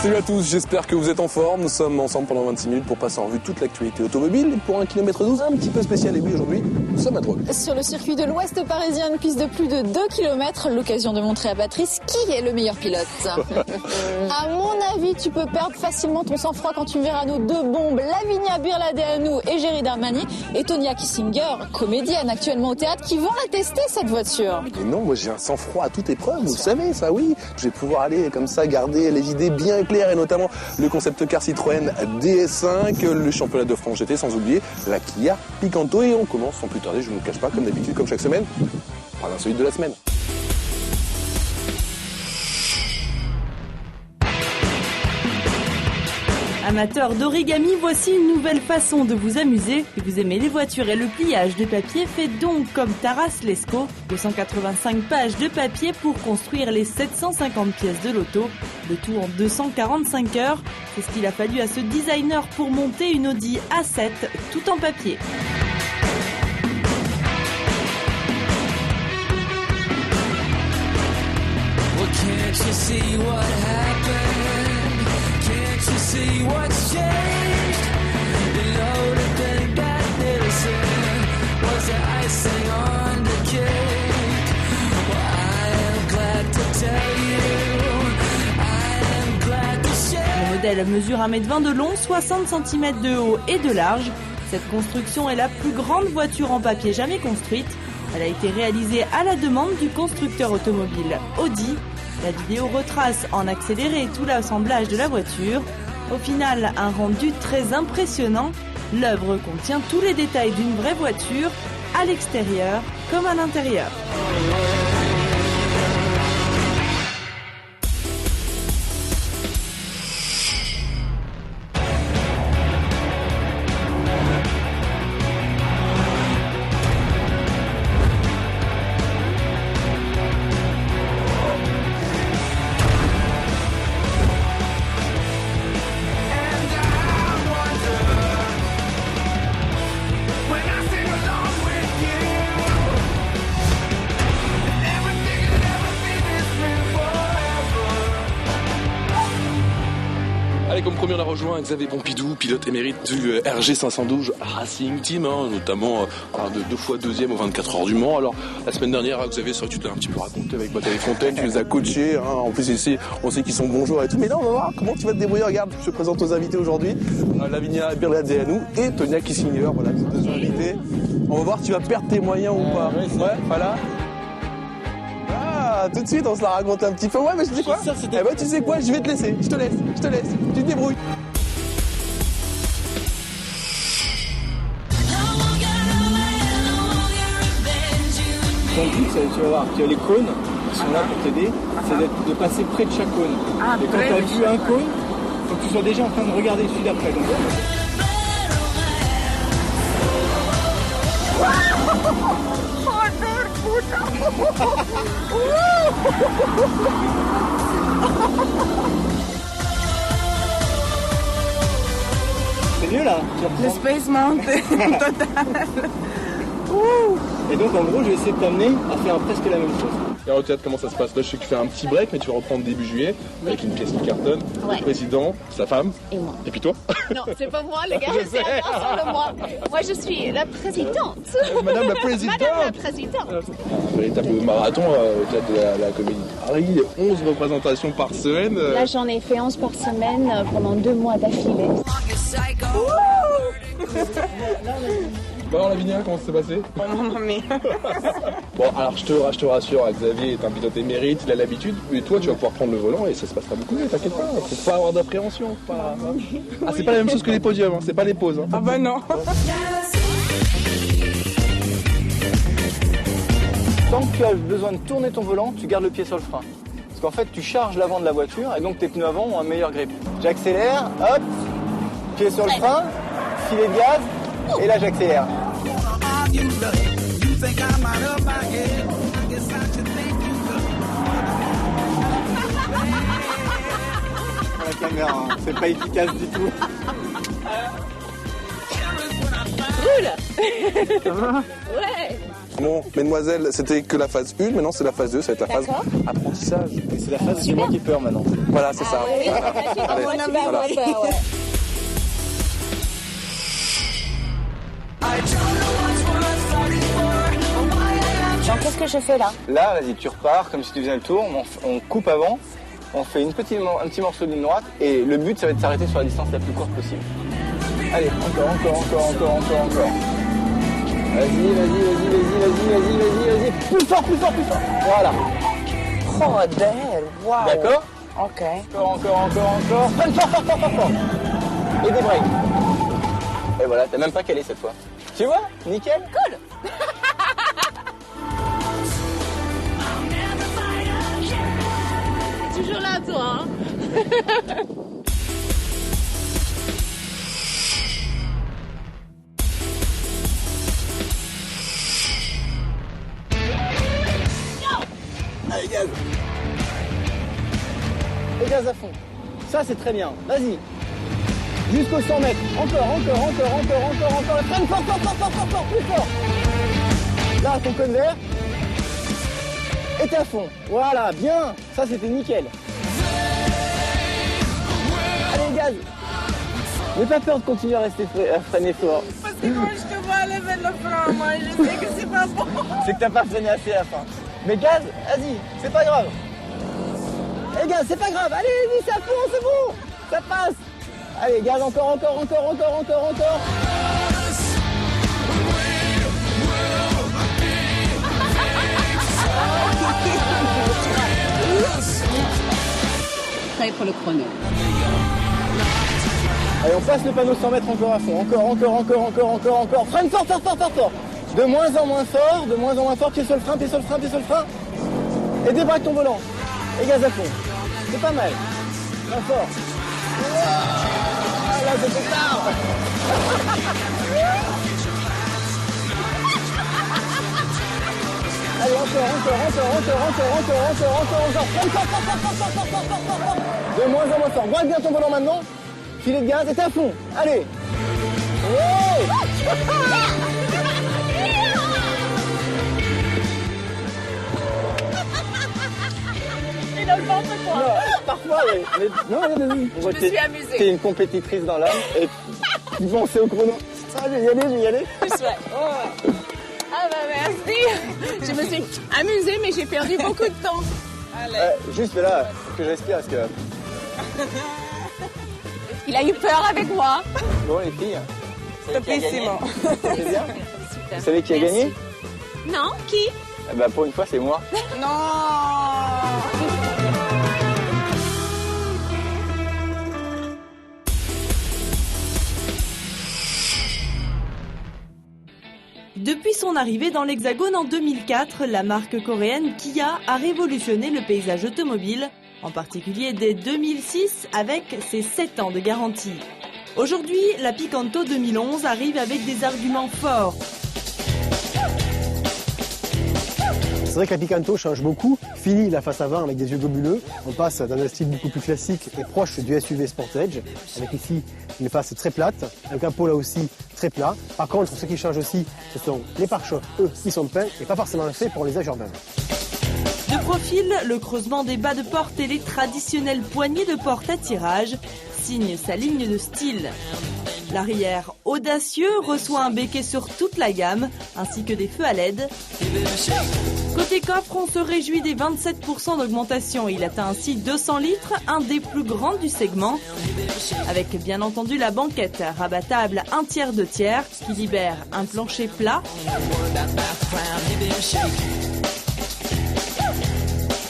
Salut à tous, j'espère que vous êtes en forme. Nous sommes ensemble pendant 26 minutes pour passer en revue toute l'actualité automobile. Et pour un kilomètre 12 un petit peu spécial. Et oui, aujourd'hui, nous sommes à Drôme. Sur le circuit de l'Ouest parisien, une piste de plus de 2 km, l'occasion de montrer à Patrice qui est le meilleur pilote. À mon avis, tu peux perdre facilement ton sang-froid quand tu verras nos deux bombes, Lavinia Birladeanu et Jerry Darmani, et Tonya Kissinger, comédienne actuellement au théâtre, qui vont la tester cette voiture. Et non, moi j'ai un sang-froid à toute épreuve, vous le savez, ça oui. Je vais pouvoir aller comme ça, garder les idées bien claires, et notamment le concept car Citroën DS5, le championnat de France GT, sans oublier la Kia Picanto. Et on commence sans plus tarder, je ne vous le cache pas, comme d'habitude, comme chaque semaine, par l'insolite de la semaine. Amateurs d'origami, voici une nouvelle façon de vous amuser. Si vous aimez les voitures et le pliage de papier, faites donc comme Taras Lescaut. 285 pages de papier pour construire les 750 pièces de l'auto. Le tout en 245 heures. C'est ce qu'il a fallu à ce designer pour monter une Audi A7 tout en papier. Well, can't you see what happened? Can't you see what's changed? You know the thing that innocent was the icing on the cake. Well, I am glad to tell you, I am glad to share. Le modèle mesure 1,20 m de long, 60 cm de haut et de large. Cette construction est la plus grande voiture en papier jamais construite. Elle a été réalisée à la demande du constructeur automobile Audi. La vidéo retrace en accéléré tout l'assemblage de la voiture. Au final, un rendu très impressionnant. L'œuvre contient tous les détails d'une vraie voiture, à l'extérieur comme à l'intérieur. Allez, comme promis, on a rejoint Xavier Pompidou, pilote émérite du RG 512 Racing Team, notamment deux fois deuxième aux 24 heures du Mans. Alors, la semaine dernière, Xavier, c'est vrai que tu t'es un petit peu raconté avec Bataille Fontaine, tu les as coachés, en plus ici, on sait qu'ils sont bons joueurs et tout, mais là, on va voir comment tu vas te débrouiller. Regarde, je te présente aux invités aujourd'hui, Lavinia Birladeanu et Tonya Kissinger, voilà, ces deux invités. On va voir si tu vas perdre tes moyens ou pas. Ouais, voilà. Tout de suite, on se la raconte un petit peu. Ouais, mais tu sais quoi ? Tu sais quoi ? Je vais te laisser. Je te laisse. Tu te débrouilles. Ton but, tu vas voir, tu as les cônes qui sont là pour t'aider, c'est de passer près de chaque cône. Et quand tu as vu un cône, il faut que tu sois déjà en train de regarder celui d'après. Donc... C'est mieux là. Le Space Mountain total. Et donc en gros, je vais essayer de t'amener à faire presque la même chose. Et au théâtre, comment ça se passe ? Là, je sais que tu fais un petit break, mais tu vas reprendre début juillet avec une pièce qui cartonne. Ouais. Le président, sa femme. Et moi. Et puis toi ? Non, c'est pas moi, les gars, c'est attention de moi. Moi, je suis la présidente. Madame la présidente. Madame la présidente. Un véritable marathon au théâtre de la Comédie de Paris, 11 représentations par semaine. Là, j'en ai fait 11 par semaine pendant 2 mois d'affilée. Bon, alors Lavinia, comment ça s'est passé ? Non, mais... Bon, alors je te rassure, Xavier est un pilote émérite, il a l'habitude, mais toi tu vas pouvoir prendre le volant et ça se passera beaucoup mieux, t'inquiète pas, faut pas avoir d'appréhension. Pas... Ah, c'est pas la même chose que les podiums, c'est pas les pauses. Ah bah non. Tant que tu as besoin de tourner ton volant, tu gardes le pied sur le frein. Parce qu'en fait, tu charges l'avant de la voiture et donc tes pneus avant ont un meilleur grip. J'accélère, hop, pied sur le frein, filet de gaz, et là j'accélère. La caméra, hein, c'est pas efficace du tout. Ouais. Bon, mesdemoiselles, c'était que la phase 1, maintenant c'est la phase 2, ça va être la phase D'accord. apprentissage. Et c'est la phase c'est moi qui peur maintenant. Voilà, c'est ça. Ouais, Allez, on a voilà. peur, ouais. Donc qu'est-ce que je fais là? Là, vas-y, tu repars comme si tu faisais le tour, on coupe avant, on fait un petit morceau de ligne droite et le but ça va être de s'arrêter sur la distance la plus courte possible. Allez, encore. Vas-y. Plus fort. Voilà. Oh, damn. Wow. D'accord? OK. Encore. Freine fort. Et des breaks. Et voilà, t'as même pas calé cette fois. Tu vois? Nickel. Cool. Toujours là, toi, hein. Allez, gaz. Et gaz à fond. Ça, c'est très bien. Vas-y. Jusqu'aux 100 mètres. Encore. Freine fort, plus fort. Là, ton cône vert. Et t'es à fond. Voilà, bien. Ça, c'était nickel. Allez, gaz. N'aie pas peur de continuer à freiner fort. Parce que quand je te vois lever le frein, moi, je sais que c'est pas bon. C'est que t'as pas freiné assez à la fin. Mais gaz, vas-y, c'est pas grave. Eh gaz, c'est pas grave. Allez, c'est à fond, c'est bon. Ça passe. Allez, gaz, encore. Prêt pour le chrono. Allez, on passe le panneau 100 mètres encore à fond. Encore. Freine fort. De moins en moins fort. Pied sur le frein. Et débraque ton volant. Et gaz à fond. C'est pas mal. Très fort. Là, c'est trop tard. Allez, encore. Freine fort. De moins en moins fort. Braque bien ton volant maintenant. Filet de gaz et t'es à fond. Allez. Wow. Et dans le ventre, quoi. Non, parfois, oui. Mais non, vas-y. Je me suis amusée. T'es une compétitrice dans l'âme et tu pensais au chrono. Ah, je vais y aller. Plus, ouais. Ah bah merci. Je me suis amusée, mais j'ai perdu beaucoup de temps. Allez. Juste là, que je respire parce que... Il a eu peur avec moi. Bon, les filles, vous savez qui a gagné? Topissimo. C'est bien. Super. Vous savez qui a gagné? Non, qui? Eh ben, pour une fois, c'est moi. Non. Depuis son arrivée dans l'Hexagone en 2004, la marque coréenne Kia a révolutionné le paysage automobile, en particulier dès 2006 avec ses 7 ans de garantie. Aujourd'hui, la Picanto 2011 arrive avec des arguments forts. C'est vrai que la Picanto change beaucoup. Fini la face avant avec des yeux globuleux. On passe dans un style beaucoup plus classique et proche du SUV Sportage, avec ici une face très plate, un capot là aussi très plat. Par contre, ce qui change aussi, ce sont les pare-chocs, eux, qui sont peints et pas forcément faits pour les âges urbains. De profil, le creusement des bas de porte et les traditionnelles poignées de porte à tirage signent sa ligne de style. L'arrière audacieux reçoit un béquet sur toute la gamme, ainsi que des feux à LED. Côté coffre, on se réjouit des 27% d'augmentation. Il atteint ainsi 200 litres, un des plus grands du segment. Avec bien entendu la banquette rabattable 1/3 qui libère un plancher plat.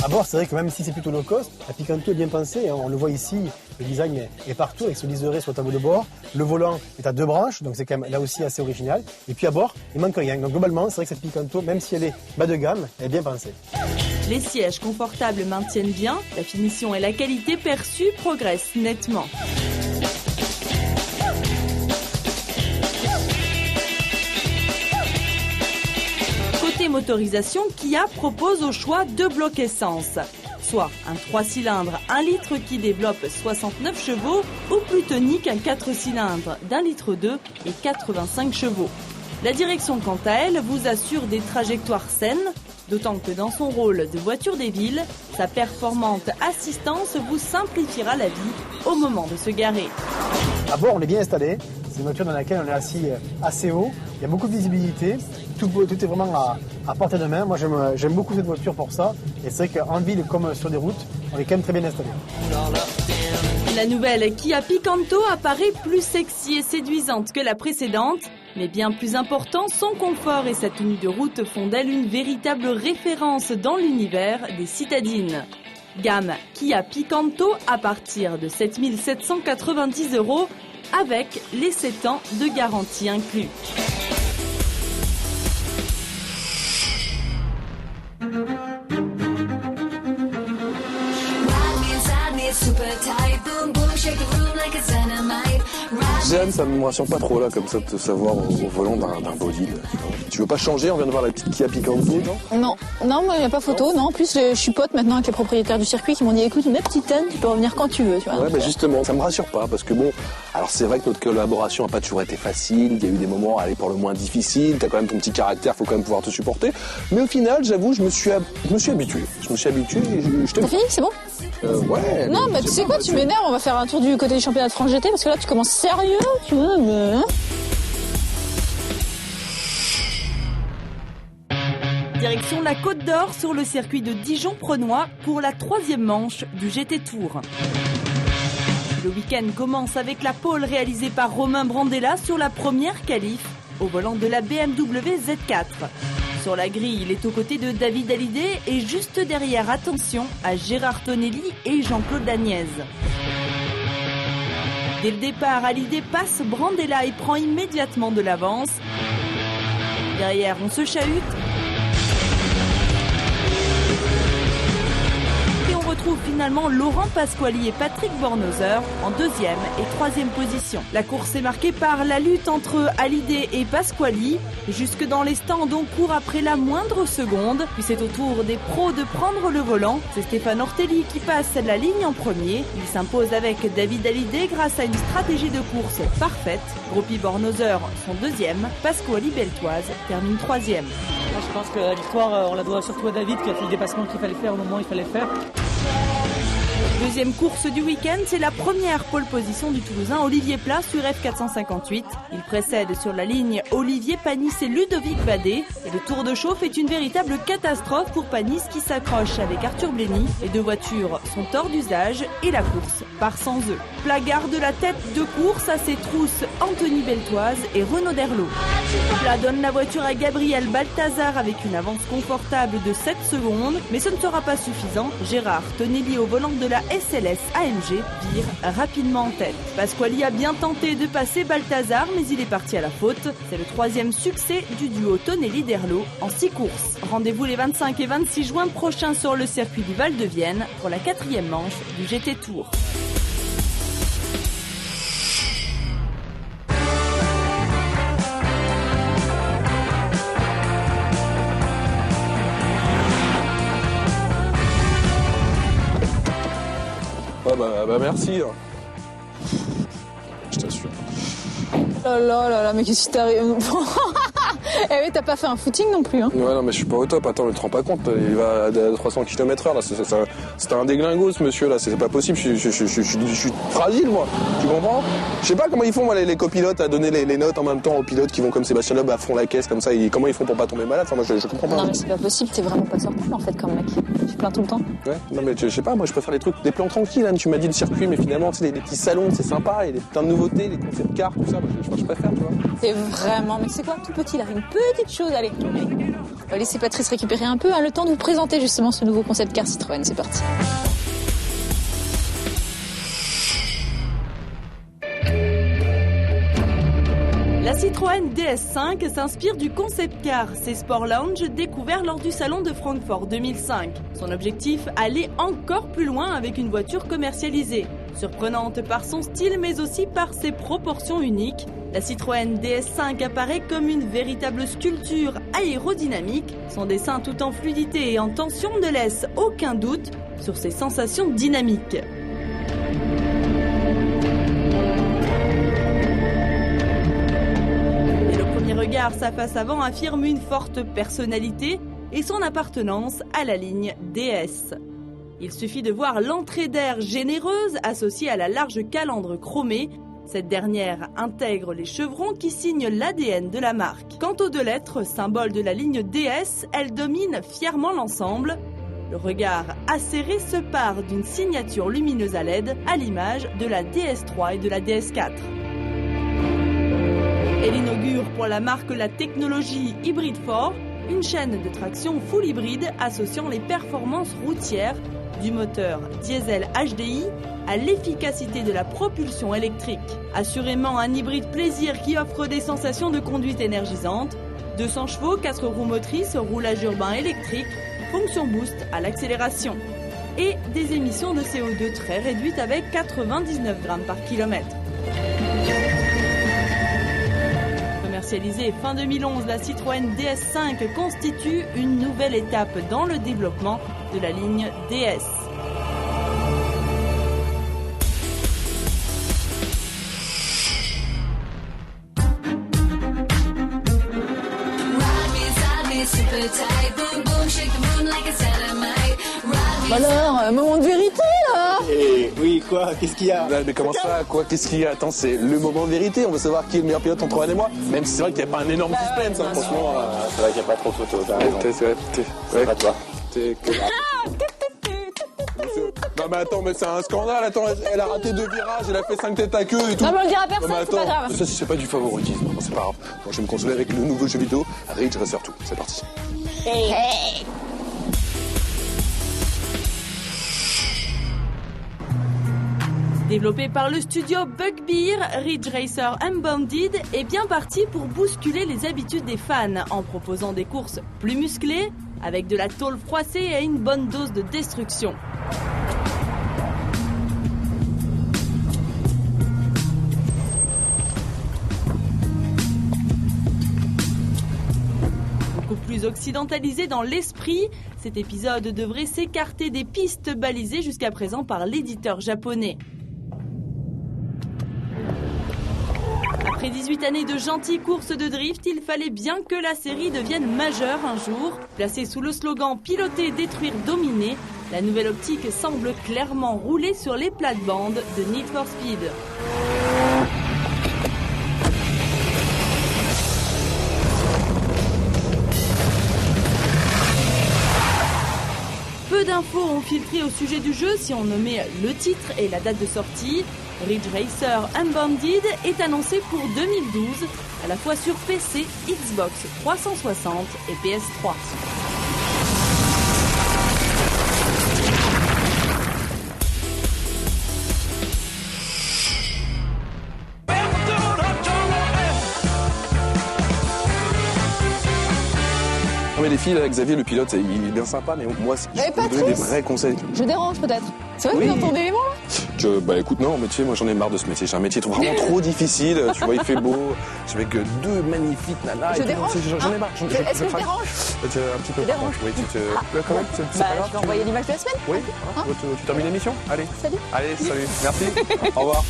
À bord, c'est vrai que même si c'est plutôt low cost, la Picanto est bien pensée. On le voit ici, le design est partout avec ce liseré sur le tableau de bord. Le volant est à 2 branches, donc c'est quand même là aussi assez original. Et puis à bord, il manque rien. Donc globalement, c'est vrai que cette Picanto, même si elle est bas de gamme, elle est bien pensée. Les sièges confortables maintiennent bien, la finition et la qualité perçue progressent nettement. Côté motorisation, Kia propose au choix 2 blocs essence, soit un 3 cylindres 1 litre qui développe 69 chevaux ou plus tonique un 4 cylindres d'1 litre 2 et 85 chevaux. La direction, quant à elle, vous assure des trajectoires saines, d'autant que dans son rôle de voiture des villes, sa performante assistance vous simplifiera la vie au moment de se garer. À bord, on est bien installé. C'est une voiture dans laquelle on est assis assez haut. Il y a beaucoup de visibilité. Tout est vraiment à portée de main. Moi, j'aime beaucoup cette voiture pour ça. Et c'est vrai qu'en ville comme sur des routes, on est quand même très bien installé. La nouvelle Kia Picanto apparaît plus sexy et séduisante que la précédente. Mais bien plus important, son confort et sa tenue de route font d'elle une véritable référence dans l'univers des citadines. Gamme Kia Picanto à partir de 7 790 € avec les 7 ans de garantie inclus. Jeanne, ça me rassure pas trop là, comme ça, de te savoir au volant d'un bolide. Tu veux pas changer? On vient de voir la petite Kia Picanto, non? Non, moi il n'y a pas photo. Non, en plus je suis pote maintenant avec les propriétaires du circuit qui m'ont dit écoute, ma petite Anne, tu peux revenir quand tu veux. Tu vois. Ouais, bah justement, ça me rassure pas parce que bon, alors c'est vrai que notre collaboration n'a pas toujours été facile. Il y a eu des moments, allez, pour le moins difficiles. T'as quand même ton petit caractère, faut quand même pouvoir te supporter. Mais au final, j'avoue, je me suis habitué. Je me suis habitué et je te. T'as fini, c'est bon? Ouais. Non, bah tu sais quoi, tu m'énerves. On va faire un tour du côté du championnat de France GT parce que là tu commences sérieux, tu vois. Mais... Direction la Côte d'Or sur le circuit de Dijon-Prenois pour la 3e manche du GT Tour. Le week-end commence avec la pole réalisée par Romain Brandella sur la première qualif au volant de la BMW Z4. Sur la grille, il est aux côtés de David Hallyday et juste derrière, attention à Gérard Tonelli et Jean-Claude Dagnès. Dès le départ, Hallyday passe Brandella et prend immédiatement de l'avance. Derrière, on se chahute. Et on retrouve finalement Laurent Pasquali et Patrick Bornhauser en 2e et 3e position. La course est marquée par la lutte entre Hallyday et Pasquali. Jusque dans les stands, on court après la moindre seconde. Puis c'est au tour des pros de prendre le volant. C'est Stéphane Ortelli qui passe la ligne en premier. Il s'impose avec David Hallyday grâce à une stratégie de course parfaite. Gropi Bornhauser son 2e. Pasquali Beltoise termine 3e. Moi, je pense que la victoire, on la doit surtout à David qui a fait le dépassement qu'il fallait faire au moment où il fallait le faire. Deuxième course du week-end, c'est la première pole position du Toulousain Olivier Pla sur F458. Il précède sur la ligne Olivier Panis et Ludovic Badet. Et le tour de chauffe est une véritable catastrophe pour Panis qui s'accroche avec Arthur Blény. Les 2 voitures sont hors d'usage et la course part sans eux. Pla garde la tête de course à ses trousses Anthony Beltoise et Renaud Derlot. Pla donne la voiture à Gabriel Balthazar avec une avance confortable de 7 secondes. Mais ce ne sera pas suffisant. Gérard Tonelli au volant de la SLS AMG vire rapidement en tête. Pasquali a bien tenté de passer Balthazar, mais il est parti à la faute. C'est le 3e succès du duo Tonelli-Derlot en 6 courses. Rendez-vous les 25 et 26 juin prochains sur le circuit du Val-de-Vienne pour la 4e manche du GT Tour. Bah merci. Je t'assure. Oh là, mais qu'est-ce qui t'arrive? Eh oui, t'as pas fait un footing non plus, hein? Ouais, non, mais je suis pas au top. Attends, mais tu te rends pas compte, il va à 300 km/h, là. C'est un déglingo, ce monsieur, là. C'est pas possible. Je suis fragile, moi. Tu comprends? Je sais pas comment ils font, moi, les copilotes, à donner les notes en même temps aux pilotes qui vont comme Sébastien Loeb à fond la caisse, comme ça. Comment ils font pour pas tomber malade? Enfin, moi, je comprends pas. Non, mais c'est pas possible. T'es vraiment pas sorti, en fait, comme mec. Tu plains tout le temps. Ouais, non, mais je sais pas. Moi, je préfère les trucs, des plans tranquilles, Anne. Tu m'as dit le circuit, mais finalement, tu sais, les petits salons, c'est sympa. Il y a plein de nouveautés, les concept cars, tout ça. Moi, je préfère, tu vois. C'est vraiment, mais c'est quoi, tout petit, là? Une petite chose, allez. On va laisser Patrice récupérer un peu, le temps de vous présenter justement ce nouveau concept car Citroën. C'est parti. La Citroën DS5 s'inspire du concept car, ces sport lounge découverts lors du salon de Francfort 2005. Son objectif, aller encore plus loin avec une voiture commercialisée. Surprenante par son style mais aussi par ses proportions uniques, la Citroën DS5 apparaît comme une véritable sculpture aérodynamique. Son dessin tout en fluidité et en tension ne laisse aucun doute sur ses sensations dynamiques. Regard, sa face avant affirme une forte personnalité et son appartenance à la ligne DS. Il suffit de voir l'entrée d'air généreuse associée à la large calandre chromée. Cette dernière intègre les chevrons qui signent l'ADN de la marque. Quant aux deux lettres, symbole de la ligne DS, elles dominent fièrement l'ensemble. Le regard acéré se pare d'une signature lumineuse à LED à l'image de la DS3 et de la DS4. Elle inaugure pour la marque la technologie Hybrid 4, une chaîne de traction full hybride associant les performances routières du moteur diesel HDI à l'efficacité de la propulsion électrique. Assurément un hybride plaisir qui offre des sensations de conduite énergisante, 200 chevaux, 4 roues motrices, roulage urbain électrique, fonction boost à l'accélération et des émissions de CO2 très réduites avec 99 grammes par kilomètre. Commercialisée fin 2011, la Citroën DS5 constitue une nouvelle étape dans le développement de la ligne DS. Alors, moment de vérité là. Oui, quoi? Qu'est-ce qu'il y a? Mais comment ça, quoi? Qu'est-ce qu'il y a? Attends, c'est le moment de vérité. On veut savoir qui est le meilleur pilote entre Anne et moi. Même si c'est vrai qu'il n'y a pas un énorme suspense, franchement. C'est vrai qu'il n'y a pas trop de photos, t'as raison. C'est pas toi. Non mais attends, mais c'est un scandale. Attends, elle a raté 2 virages, elle a fait 5 têtes à queue et tout. Non mais on le dira à personne, mais c'est pas grave. Ça c'est pas du favoritisme, c'est pas grave. Moi je vais me consoler avec le nouveau jeu vidéo Ridge Racer 2. C'est parti. Hey. Développé par le studio Bugbear, Ridge Racer Unbounded est bien parti pour bousculer les habitudes des fans en proposant des courses plus musclées, avec de la tôle froissée et une bonne dose de destruction. Beaucoup plus occidentalisé dans l'esprit, cet épisode devrait s'écarter des pistes balisées jusqu'à présent par l'éditeur japonais. Après 18 années de gentilles courses de drift, il fallait bien que la série devienne majeure un jour. Placée sous le slogan « Piloter, détruire, dominer », la nouvelle optique semble clairement rouler sur les plates-bandes de Need for Speed. Peu d'infos ont filtré au sujet du jeu si on nommait le titre et la date de sortie. Ridge Racer Unbounded est annoncé pour 2012, à la fois sur PC, Xbox 360 et PS3. Non mais les filles, là, Xavier le pilote, il est bien sympa, mais moi je peux vous donner des vrais conseils. Je dérange peut-être. C'est vrai que vous entendez les mots là? Bah écoute, non, mais tu sais, moi j'en ai marre de ce métier. C'est un métier vraiment trop difficile. Tu vois, il fait beau. Je vais que 2 magnifiques nanas. Je dérange. J'en ai marre. Est-ce que je dérange? Un petit peu. Je dérange. Oui, quand même, c'est pas grave. Je vais envoyer l'image de la semaine. Oui, tu termines l'émission? Allez. Salut. Allez, salut. Merci. Au revoir.